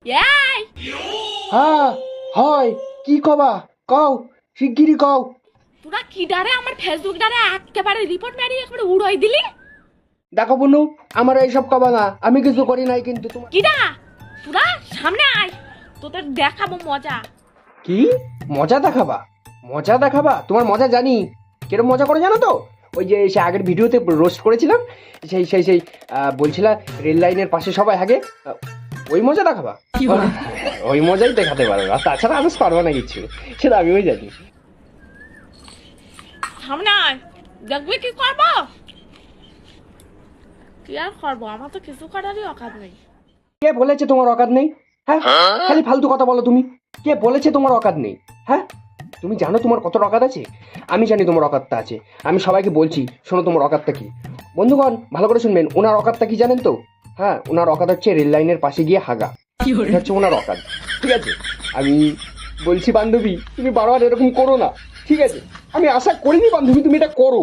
এই হ্যাঁ হয় কি কবা কও শিগগিরই কও। তোরা কি ডারে আমার ফেসবুক ডারে একেবারে রিপোর্ট মারি একবারে উড়াই দিলি। দেখো বুনু আমার এইসব কবা না, আমি কিছু করি নাই কিন্তু তোমার কিডা তোরা সামনে আয়, তোদের দেখাবো মজা। কি মজা দেখাবা? মজা দেখাবা? তোমার মজা জানি, কিরম মজা করে জানো তো? ওই যে সে আগের ভিডিওতে রোস্ট করেছিলাম, সেই সেই সেই বলছিলা রেল লাইনের পাশে সবাই হাগে, ওই মজা দেখাবা? ওই মজাই দেখাতে পারো না, তাছাড়া আমি পারবো না কিছু, সেটা আমিও জানি। সামনে আয়, দেখবি কি করবো। কি আর করবো, আমার তো কিছু করারই অকাজ নেই। কে বলেছে তোমার অকাত নেই? হ্যাঁ, খালি ফালতু কথা বলো তুমি। কে বলেছে তোমার অকাত নেই? হ্যাঁ, তুমি জানো তোমার কত অকাত আছে? আমি জানি তোমার অকাতটা আছে, আমি সবাইকে বলছি শোনো তোমার অকাতটা কি। বন্ধুগণ ভালো করে শুনবেন, ওনার অকাতটা কি জানেন তো? হ্যাঁ, ওনার অকাত হচ্ছে রেল লাইনের পাশে গিয়ে হাগা, এটা হচ্ছে ওনার অকাত। ঠিক আছে, আমি বলছি বান্ধবী তুমি বারবার এরকম করো না, ঠিক আছে? আমি আশা করিনি বান্ধবী তুমি এটা করো।